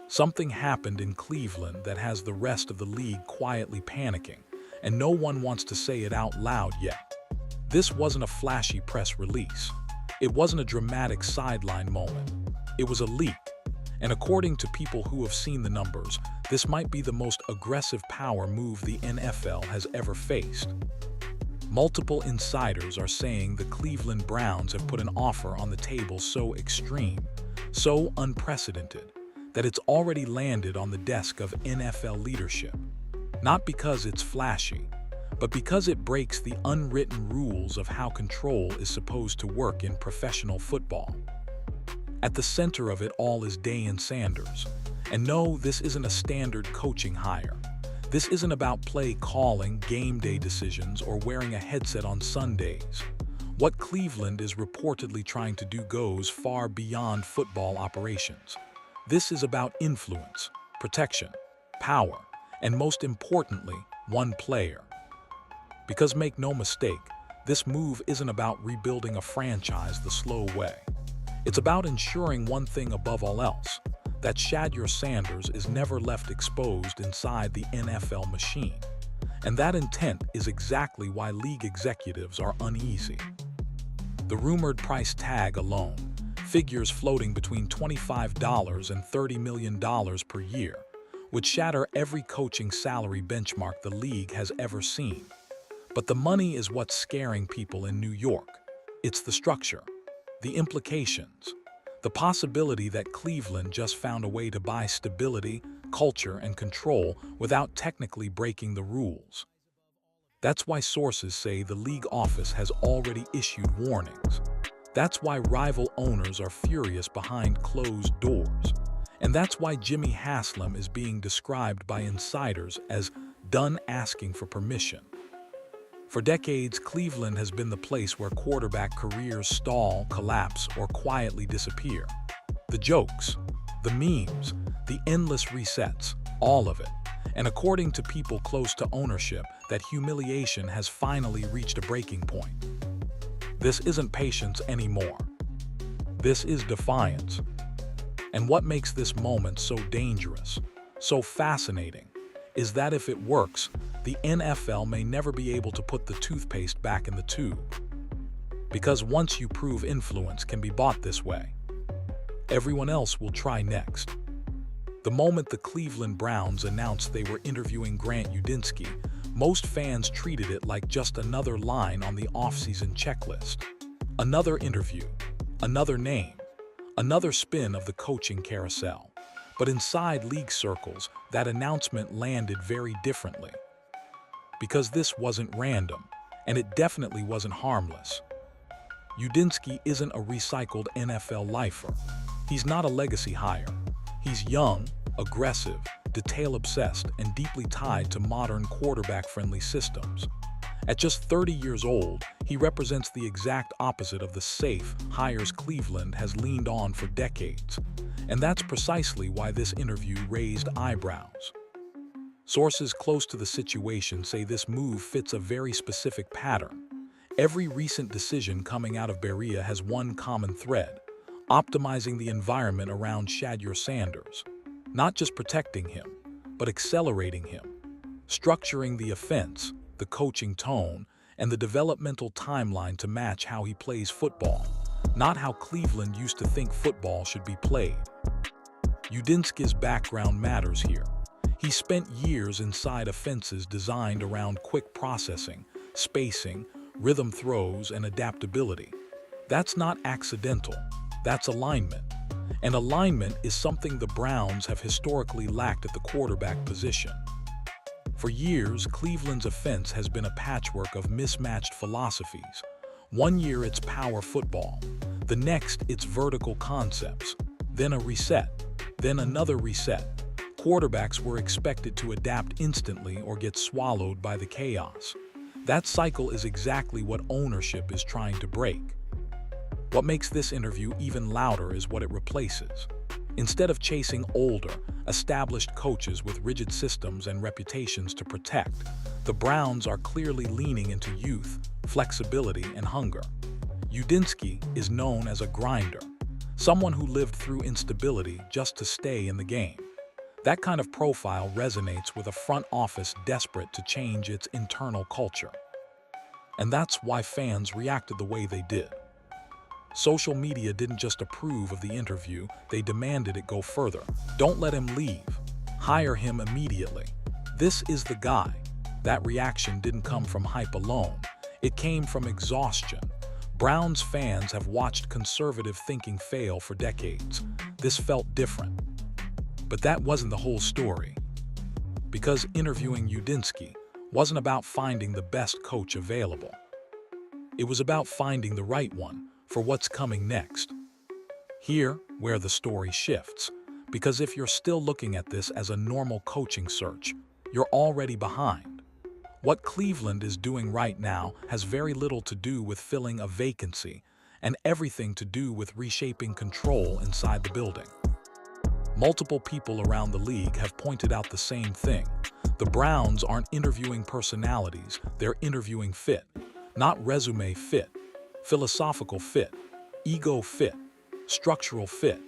Something happened in Cleveland that has the rest of the league quietly panicking, and no one wants to say it out loud yet. This wasn't a flashy press release. It wasn't a dramatic sideline moment. It was a leak. And according to people who have seen the numbers, this might be the most aggressive power move the NFL has ever faced. Multiple insiders are saying the Cleveland Browns have put an offer on the table so extreme, so unprecedented, that it's already landed on the desk of NFL leadership. Not because it's flashy, but because it breaks the unwritten rules of how control is supposed to work in professional football. At the center of it all is Deion Sanders. And no, this isn't a standard coaching hire. This isn't about play calling, game day decisions, or wearing a headset on Sundays. What Cleveland is reportedly trying to do goes far beyond football operations. This is about influence, protection, power, and most importantly, one player. Because make no mistake, this move isn't about rebuilding a franchise the slow way. It's about ensuring one thing above all else, that Shedeur Sanders is never left exposed inside the NFL machine. And that intent is exactly why league executives are uneasy. The rumored price tag alone, figures floating between $25 and $30 million per year, would shatter every coaching salary benchmark the league has ever seen. But the money is what's scaring people in New York. It's the structure, the implications, the possibility that Cleveland just found a way to buy stability, culture, and control without technically breaking the rules. That's why sources say the league office has already issued warnings. That's why rival owners are furious behind closed doors. And that's why Jimmy Haslam is being described by insiders as done asking for permission. For decades, Cleveland has been the place where quarterback careers stall, collapse, or quietly disappear. The jokes, the memes, the endless resets, all of it. And according to people close to ownership, that humiliation has finally reached a breaking point. This isn't patience anymore. This is defiance. And what makes this moment so dangerous, so fascinating, is that if it works, the NFL may never be able to put the toothpaste back in the tube. Because once you prove influence can be bought this way, everyone else will try next. The moment the Cleveland Browns announced they were interviewing Grant Udinski, most fans treated it like just another line on the offseason checklist. Another interview, another name, another spin of the coaching carousel. But inside league circles, that announcement landed very differently. Because this wasn't random, and it definitely wasn't harmless. Udinski isn't a recycled NFL lifer. He's not a legacy hire. He's young, aggressive, detail-obsessed, and deeply tied to modern quarterback-friendly systems. At just 30 years old, he represents the exact opposite of the safe hires Cleveland has leaned on for decades. And that's precisely why this interview raised eyebrows. Sources close to the situation say this move fits a very specific pattern. Every recent decision coming out of Berea has one common thread: optimizing the environment around Shedeur Sanders. Not just protecting him, but accelerating him. Structuring the offense, the coaching tone, and the developmental timeline to match how he plays football, not how Cleveland used to think football should be played. Udinski's background matters here. He spent years inside offenses designed around quick processing, spacing, rhythm throws, and adaptability. That's not accidental. That's alignment. And alignment is something the Browns have historically lacked at the quarterback position. For years, Cleveland's offense has been a patchwork of mismatched philosophies. One year it's power football, the next it's vertical concepts, then a reset, then another reset. Quarterbacks were expected to adapt instantly or get swallowed by the chaos. That cycle is exactly what ownership is trying to break. What makes this interview even louder is what it replaces. Instead of chasing older, established coaches with rigid systems and reputations to protect, the Browns are clearly leaning into youth, flexibility, and hunger. Udinski is known as a grinder, someone who lived through instability just to stay in the game. That kind of profile resonates with a front office desperate to change its internal culture. And that's why fans reacted the way they did. Social media didn't just approve of the interview, they demanded it go further. Don't let him leave. Hire him immediately. This is the guy. That reaction didn't come from hype alone. It came from exhaustion. Browns fans have watched conservative thinking fail for decades. This felt different. But that wasn't the whole story. Because interviewing Udinski wasn't about finding the best coach available. It was about finding the right one for what's coming next. Here, where the story shifts. Because if you're still looking at this as a normal coaching search, you're already behind. What Cleveland is doing right now has very little to do with filling a vacancy and everything to do with reshaping control inside the building. Multiple people around the league have pointed out the same thing. The Browns aren't interviewing personalities, they're interviewing fit. Not resume fit, philosophical fit, ego fit, structural fit.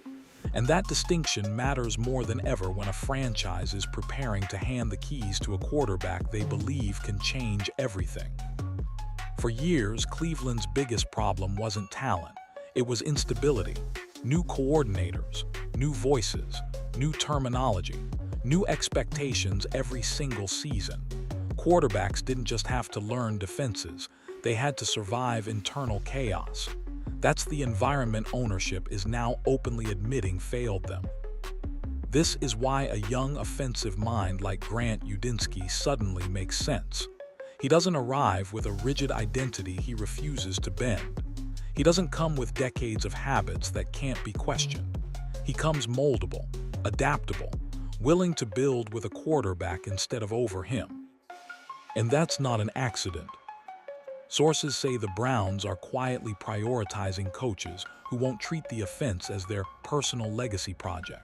And that distinction matters more than ever when a franchise is preparing to hand the keys to a quarterback they believe can change everything. For years, Cleveland's biggest problem wasn't talent, it was instability. New coordinators, new voices, new terminology, new expectations every single season. Quarterbacks didn't just have to learn defenses, they had to survive internal chaos. That's the environment ownership is now openly admitting failed them. This is why a young offensive mind like Grant Udinski suddenly makes sense. He doesn't arrive with a rigid identity he refuses to bend. He doesn't come with decades of habits that can't be questioned. He comes moldable, adaptable, willing to build with a quarterback instead of over him. And that's not an accident. Sources say the Browns are quietly prioritizing coaches who won't treat the offense as their personal legacy project.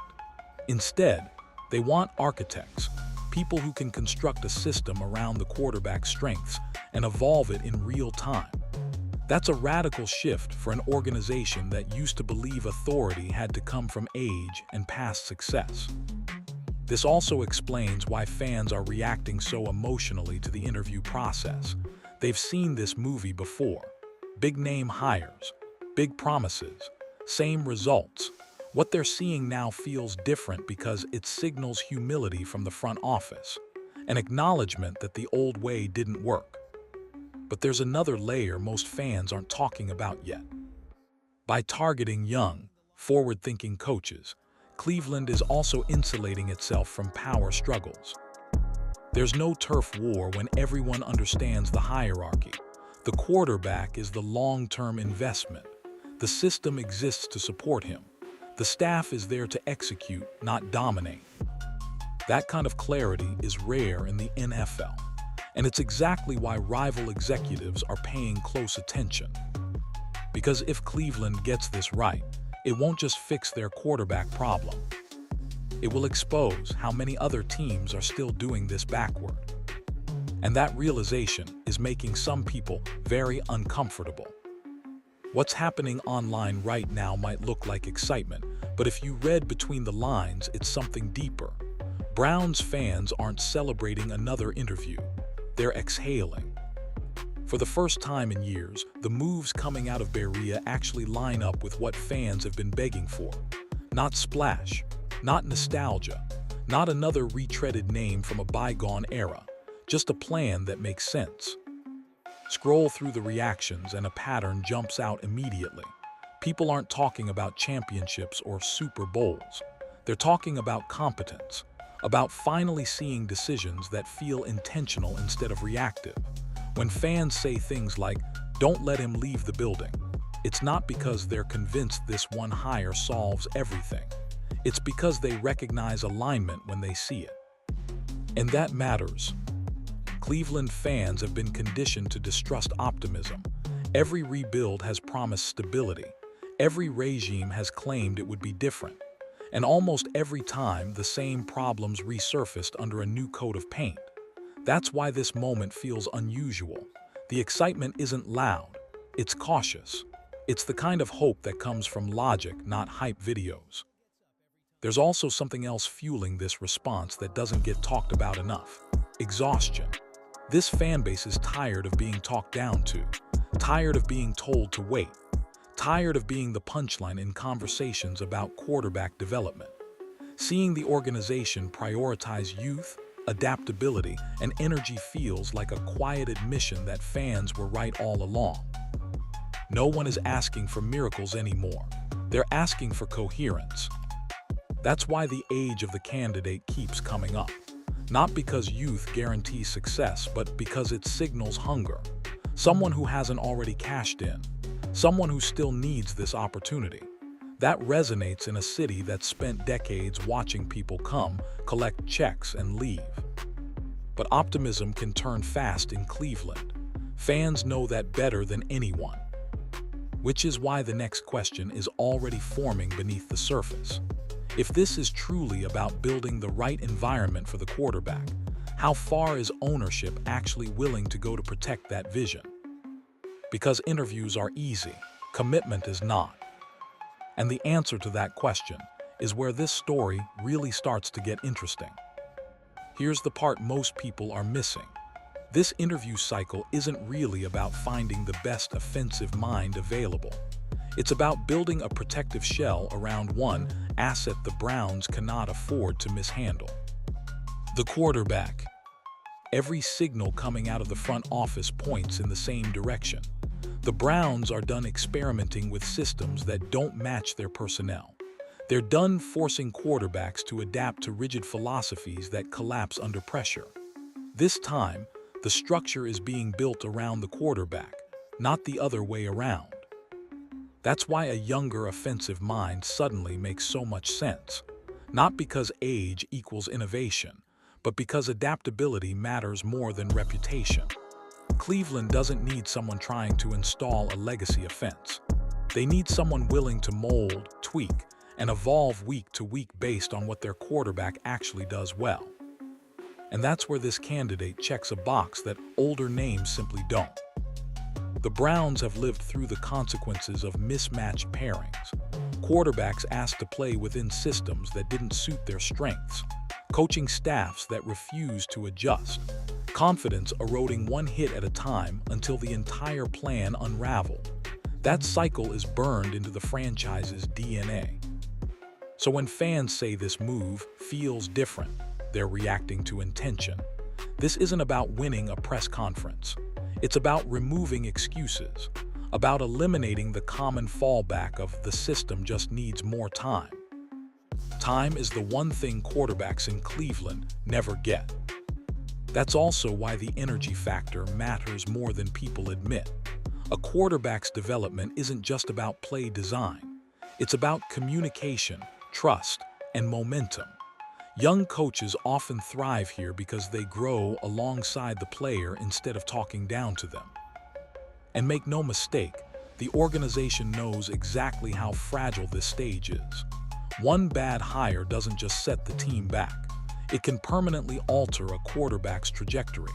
Instead, they want architects, people who can construct a system around the quarterback's strengths and evolve it in real time. That's a radical shift for an organization that used to believe authority had to come from age and past success. This also explains why fans are reacting so emotionally to the interview process. They've seen this movie before. Big name hires, big promises, same results. What they're seeing now feels different because it signals humility from the front office, an acknowledgement that the old way didn't work. But there's another layer most fans aren't talking about yet. By targeting young, forward-thinking coaches, Cleveland is also insulating itself from power struggles. There's no turf war when everyone understands the hierarchy. The quarterback is the long-term investment. The system exists to support him. The staff is there to execute, not dominate. That kind of clarity is rare in the NFL. And it's exactly why rival executives are paying close attention. Because if Cleveland gets this right, it won't just fix their quarterback problem. It will expose how many other teams are still doing this backward. And that realization is making some people very uncomfortable. What's happening online right now might look like excitement, but if you read between the lines, it's something deeper. Browns fans aren't celebrating another interview. They're exhaling. For the first time in years, the moves coming out of Berea actually line up with what fans have been begging for. Not splash, not nostalgia, not another retreaded name from a bygone era, just a plan that makes sense. Scroll through the reactions and a pattern jumps out immediately. People aren't talking about championships or Super Bowls. They're talking about competence, about finally seeing decisions that feel intentional instead of reactive. When fans say things like, "Don't let him leave the building," it's not because they're convinced this one hire solves everything. It's because they recognize alignment when they see it. And that matters. Cleveland fans have been conditioned to distrust optimism. Every rebuild has promised stability. Every regime has claimed it would be different. And almost every time, the same problems resurfaced under a new coat of paint. That's why this moment feels unusual. The excitement isn't loud, it's cautious. It's the kind of hope that comes from logic, not hype videos. There's also something else fueling this response that doesn't get talked about enough: exhaustion. This fan base is tired of being talked down to, tired of being told to wait, tired of being the punchline in conversations about quarterback development. Seeing the organization prioritize youth, adaptability, and energy feels like a quiet admission that fans were right all along. No one is asking for miracles anymore. They're asking for coherence. That's why the age of the candidate keeps coming up. Not because youth guarantees success, but because it signals hunger. Someone who hasn't already cashed in. Someone who still needs this opportunity. That resonates in a city that's spent decades watching people come, collect checks, and leave. But optimism can turn fast in Cleveland. Fans know that better than anyone. Which is why the next question is already forming beneath the surface. If this is truly about building the right environment for the quarterback, how far is ownership actually willing to go to protect that vision? Because interviews are easy, commitment is not. And the answer to that question is where this story really starts to get interesting. Here's the part most people are missing. This interview cycle isn't really about finding the best offensive mind available. It's about building a protective shell around one asset the Browns cannot afford to mishandle: the quarterback. Every signal coming out of the front office points in the same direction. The Browns are done experimenting with systems that don't match their personnel. They're done forcing quarterbacks to adapt to rigid philosophies that collapse under pressure. This time, the structure is being built around the quarterback, not the other way around. That's why a younger offensive mind suddenly makes so much sense. Not because age equals innovation, but because adaptability matters more than reputation. Cleveland doesn't need someone trying to install a legacy offense. They need someone willing to mold, tweak, and evolve week to week based on what their quarterback actually does well. And that's where this candidate checks a box that older names simply don't. The Browns have lived through the consequences of mismatched pairings. Quarterbacks asked to play within systems that didn't suit their strengths. Coaching staffs that refused to adjust. Confidence eroding one hit at a time until the entire plan unraveled. That cycle is burned into the franchise's DNA. So when fans say this move feels different, they're reacting to intention. This isn't about winning a press conference. It's about removing excuses, about eliminating the common fallback of the system just needs more time. Time is the one thing quarterbacks in Cleveland never get. That's also why the energy factor matters more than people admit. A quarterback's development isn't just about play design. It's about communication, trust, and momentum. Young coaches often thrive here because they grow alongside the player instead of talking down to them. And make no mistake, the organization knows exactly how fragile this stage is. One bad hire doesn't just set the team back. It can permanently alter a quarterback's trajectory,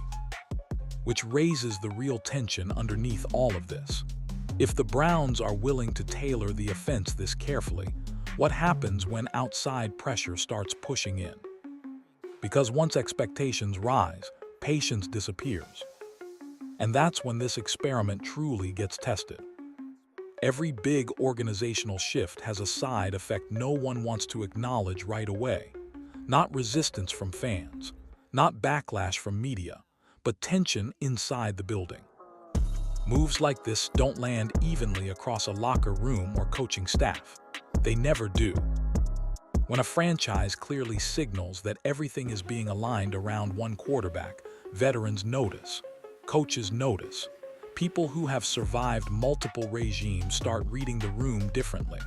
which raises the real tension underneath all of this. If the Browns are willing to tailor the offense this carefully, what happens when outside pressure starts pushing in? Because once expectations rise, patience disappears. And that's when this experiment truly gets tested. Every big organizational shift has a side effect no one wants to acknowledge right away. Not resistance from fans, not backlash from media, but tension inside the building. Moves like this don't land evenly across a locker room or coaching staff. They never do. When a franchise clearly signals that everything is being aligned around one quarterback, veterans notice, coaches notice. People who have survived multiple regimes start reading the room differently.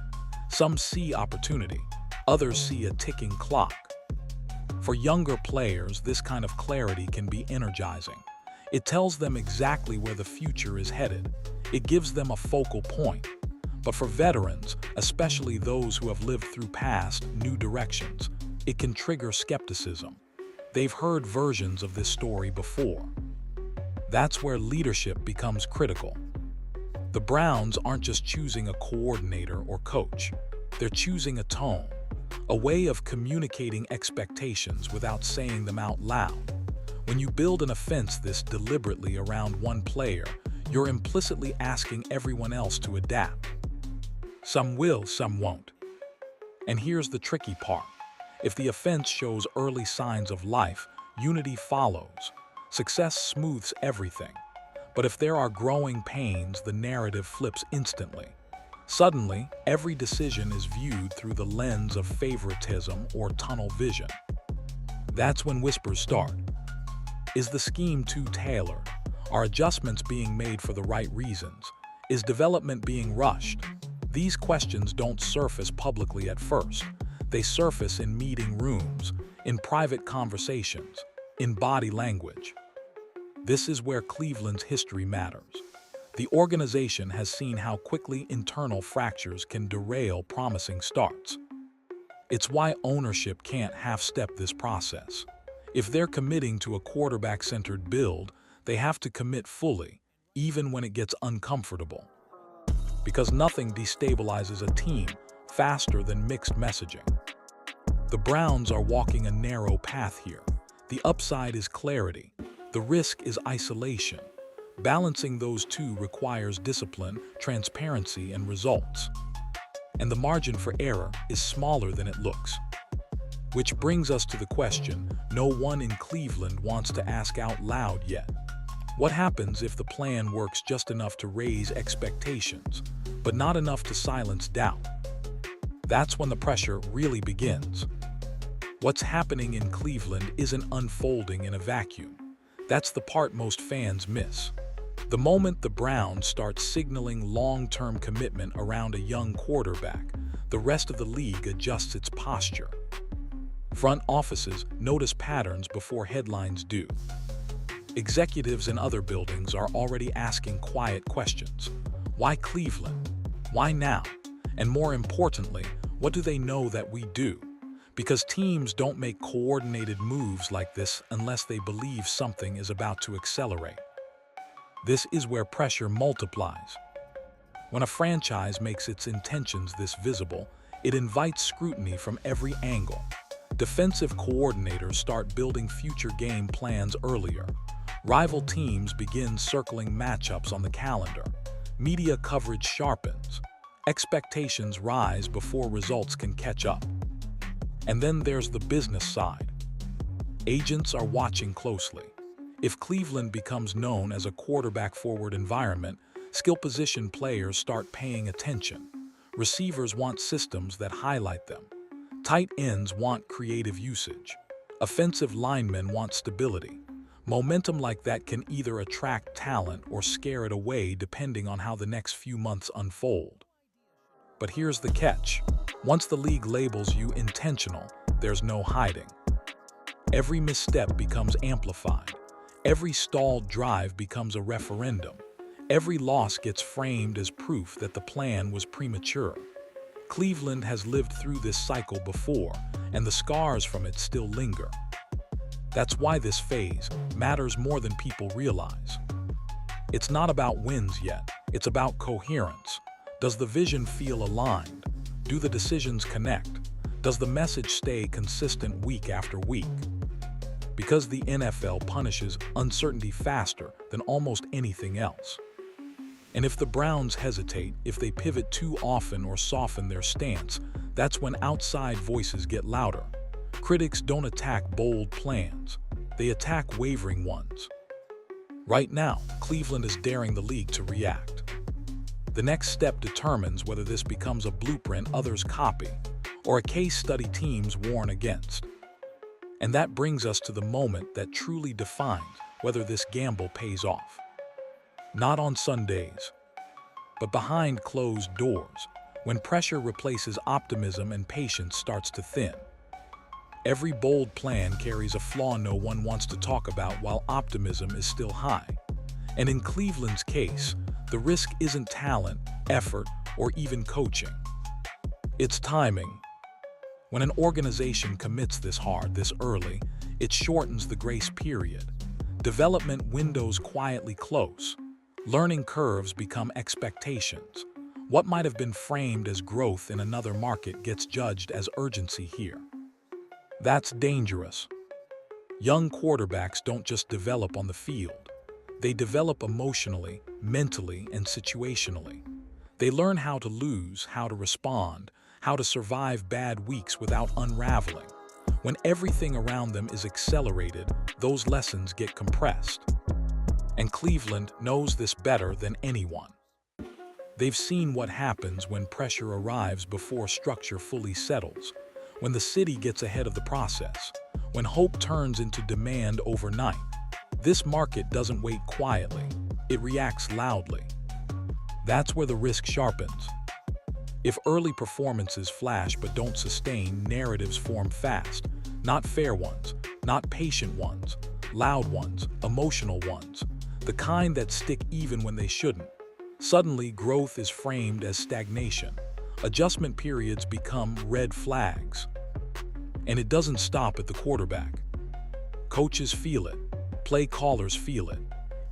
Some see opportunity, others see a ticking clock. For younger players, this kind of clarity can be energizing. It tells them exactly where the future is headed. It gives them a focal point. But for veterans, especially those who have lived through past, new directions, it can trigger skepticism. They've heard versions of this story before. That's where leadership becomes critical. The Browns aren't just choosing a coordinator or coach. They're choosing a tone. a way of communicating expectations without saying them out loud. When you build an offense this deliberately around one player, you're implicitly asking everyone else to adapt. Some will, some won't. And here's the tricky part. If the offense shows early signs of life, unity follows. Success smooths everything. But if there are growing pains, the narrative flips instantly. Suddenly, every decision is viewed through the lens of favoritism or tunnel vision. That's when whispers start. Is the scheme too tailored? Are adjustments being made for the right reasons? Is development being rushed? These questions don't surface publicly at first. They surface in meeting rooms, in private conversations, in body language. This is where Cleveland's history matters. The organization has seen how quickly internal fractures can derail promising starts. It's why ownership can't half-step this process. If they're committing to a quarterback-centered build, they have to commit fully, even when it gets uncomfortable. Because nothing destabilizes a team faster than mixed messaging. The Browns are walking a narrow path here. The upside is clarity. The risk is isolation. Balancing those two requires discipline, transparency, and results. And the margin for error is smaller than it looks. Which brings us to the question no one in Cleveland wants to ask out loud yet. What happens if the plan works just enough to raise expectations, but not enough to silence doubt? That's when the pressure really begins. What's happening in Cleveland isn't unfolding in a vacuum. That's the part most fans miss. The moment the Browns start signaling long-term commitment around a young quarterback, the rest of the league adjusts its posture. Front offices notice patterns before headlines do. Executives in other buildings are already asking quiet questions. Why Cleveland? Why now? And more importantly, what do they know that we do? Because teams don't make coordinated moves like this unless they believe something is about to accelerate. This is where pressure multiplies. When a franchise makes its intentions this visible, it invites scrutiny from every angle. Defensive coordinators start building future game plans earlier. Rival teams begin circling matchups on the calendar. Media coverage sharpens. Expectations rise before results can catch up. And then there's the business side. Agents are watching closely. If Cleveland becomes known as a quarterback-forward environment, skill position players start paying attention. Receivers want systems that highlight them. Tight ends want creative usage. Offensive linemen want stability. Momentum like that can either attract talent or scare it away depending on how the next few months unfold. But here's the catch. Once the league labels you intentional, there's no hiding. Every misstep becomes amplified. Every stalled drive becomes a referendum. Every loss gets framed as proof that the plan was premature. Cleveland has lived through this cycle before, and the scars from it still linger. That's why this phase matters more than people realize. It's not about wins yet, it's about coherence. Does the vision feel aligned? Do the decisions connect? Does the message stay consistent week after week? Because the NFL punishes uncertainty faster than almost anything else. And if the Browns hesitate, if they pivot too often or soften their stance, that's when outside voices get louder. Critics don't attack bold plans, they attack wavering ones. Right now, Cleveland is daring the league to react. The next step determines whether this becomes a blueprint others copy, or a case study teams warn against. And that brings us to the moment that truly defines whether this gamble pays off. Not on Sundays, but behind closed doors, when pressure replaces optimism and patience starts to thin. Every bold plan carries a flaw no one wants to talk about while optimism is still high. And in Cleveland's case, the risk isn't talent, effort, or even coaching. It's timing. When an organization commits this hard, this early, it shortens the grace period. Development windows quietly close. Learning curves become expectations. What might have been framed as growth in another market gets judged as urgency here. That's dangerous. Young quarterbacks don't just develop on the field. They develop emotionally, mentally, and situationally. They learn how to lose, how to respond, how to survive bad weeks without unraveling. When everything around them is accelerated, those lessons get compressed. And Cleveland knows this better than anyone. They've seen what happens when pressure arrives before structure fully settles, when the city gets ahead of the process, when hope turns into demand overnight. This market doesn't wait quietly, it reacts loudly. That's where the risk sharpens. If early performances flash but don't sustain, narratives form fast. Not fair ones, not patient ones, loud ones, emotional ones, the kind that stick even when they shouldn't. Suddenly, growth is framed as stagnation. Adjustment periods become red flags. And it doesn't stop at the quarterback. Coaches feel it. Play callers feel it.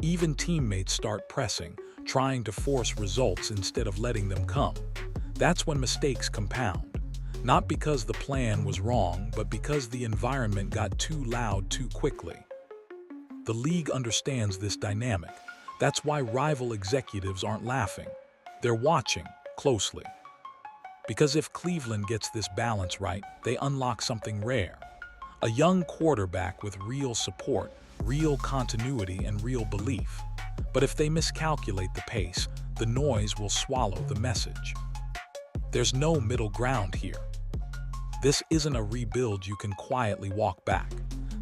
Even teammates start pressing, trying to force results instead of letting them come. That's when mistakes compound. Not because the plan was wrong, but because the environment got too loud too quickly. The league understands this dynamic. That's why rival executives aren't laughing. They're watching closely. Because if Cleveland gets this balance right, they unlock something rare. A young quarterback with real support, real continuity, and real belief. But if they miscalculate the pace, the noise will swallow the message. There's no middle ground here. This isn't a rebuild you can quietly walk back.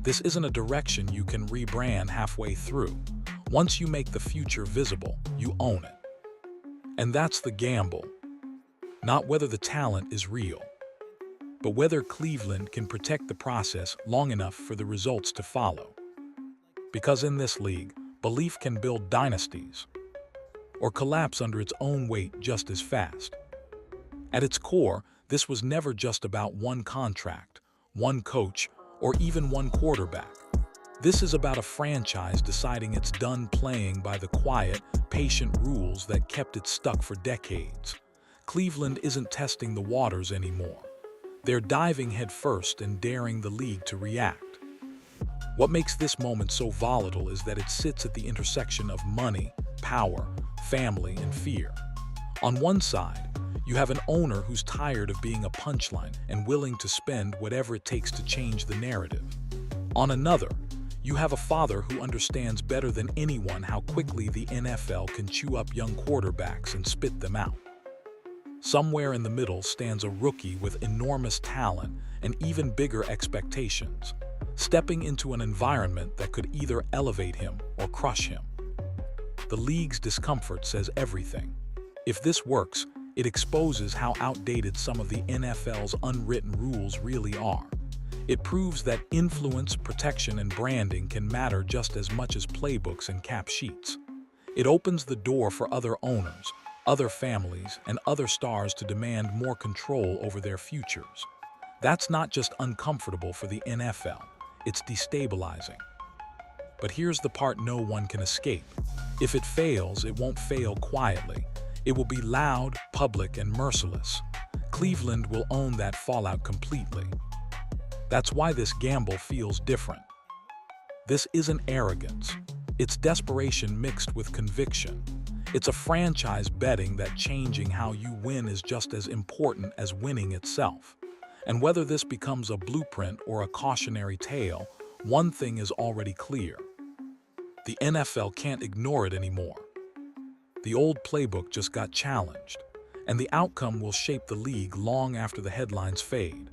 This isn't a direction you can rebrand halfway through. Once you make the future visible, you own it. And that's the gamble. Not whether the talent is real, but whether Cleveland can protect the process long enough for the results to follow. Because in this league, belief can build dynasties or collapse under its own weight just as fast. At its core, this was never just about one contract, one coach, or even one quarterback. This is about a franchise deciding it's done playing by the quiet, patient rules that kept it stuck for decades. Cleveland isn't testing the waters anymore. They're diving headfirst and daring the league to react. What makes this moment so volatile is that it sits at the intersection of money, power, family, and fear. On one side, you have an owner who's tired of being a punchline and willing to spend whatever it takes to change the narrative. On another, you have a father who understands better than anyone how quickly the NFL can chew up young quarterbacks and spit them out. Somewhere in the middle stands a rookie with enormous talent and even bigger expectations, stepping into an environment that could either elevate him or crush him. The league's discomfort says everything. If this works, it exposes how outdated some of the NFL's unwritten rules really are. It proves that influence, protection, and branding can matter just as much as playbooks and cap sheets. It opens the door for other owners, other families, and other stars to demand more control over their futures. That's not just uncomfortable for the NFL, it's destabilizing. But here's the part no one can escape. If it fails, it won't fail quietly. It will be loud, public, and merciless. Cleveland will own that fallout completely. That's why this gamble feels different. This isn't arrogance. It's desperation mixed with conviction. It's a franchise betting that changing how you win is just as important as winning itself. And whether this becomes a blueprint or a cautionary tale, one thing is already clear. The NFL can't ignore it anymore. The old playbook just got challenged, and the outcome will shape the league long after the headlines fade.